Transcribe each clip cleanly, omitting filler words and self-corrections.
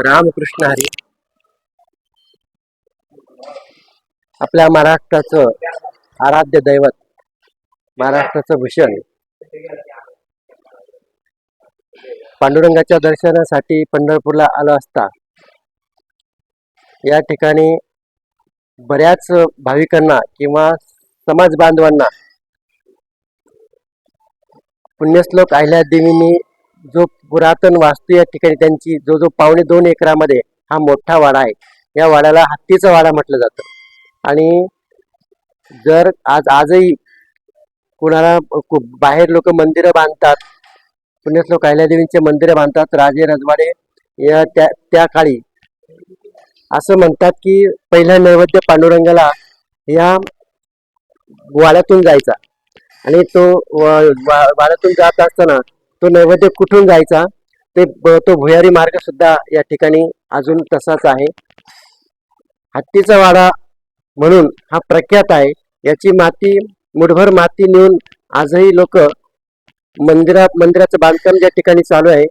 रामकृष्ण हरी. आपल्या महाराष्ट्राचं आराध्य दैवत, महाराष्ट्राचं भूषण, पांडुरंगाच्या दर्शनासाठी पंढरपूरला आलो असता या ठिकाणी बऱ्याच भाविकांना किंवा समाज बांधवांना पुण्यश्लोक अहिल्यादेवींनी जो पुरातन वास्तू या ठिकाणी त्यांची जो 2.25 एकरामध्ये हा मोठा वाडा आहे, या वाड्याला हत्तीचा वाडा म्हटलं जातं. आणि जर आजही कुणाला बाहेर लोक मंदिरं बांधतात, पुण्यश्लोक अहिल्यादेवींचे मंदिरं बांधतात, राजे रजवाडे या त्या काळी असं म्हणतात की पहिला नैवेद्य पांडुरंगाला या वाड्यातून जायचा आणि तो वाड्यातून जात असताना तो नैवेद्य कुठून जायचा तो भुयारी मार्ग सुद्धा या ठिकाणी अजून तसाच आहे. हत्तीचा वाडा म्हणून हा प्रख्यात आहे. याची माती, मुठभर माती नेऊन आजही लोक मंदिराचं बांधकाम ज्या ठिकाणी चालू आहे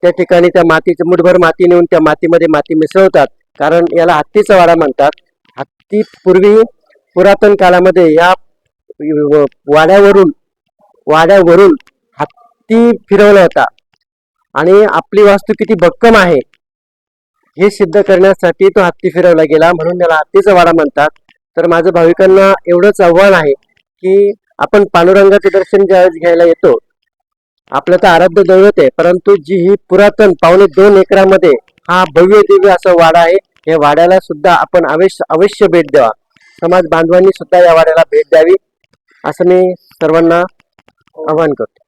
त्या ठिकाणी त्या मातीचं मुठभर माती नेऊन त्या मातीमध्ये माती मिसळतात, कारण याला हत्तीचा वाडा म्हणतात. हत्ती पूर्वी पुरातन काळामध्ये या वाड्यावरून हत्ती फिरवला होता आणि आपली वास्तू किती भक्कम आहे हे सिद्ध करण्यासाठी तो हत्ती फिरवला गेला, म्हणून त्याला हत्तीचा वाडा म्हणतात. तर माझं भाविकांना एवढंच आव्हान आहे की आपण पांडुरंगाचे दर्शन ज्यावेळेस घ्यायला येतो, आपलं तर आराध्य दैवत आहे, परंतु जी ही पुरातन 2.25 एकरामध्ये हा भव्य दिव्य असा वाडा आहे, या वाड्याला सुद्धा आपण अवश्य भेट द्यावा. समाज बांधवांनी सुद्धा या वाड्याला भेट द्यावी असं मी सर्वांना आवाहन करतो.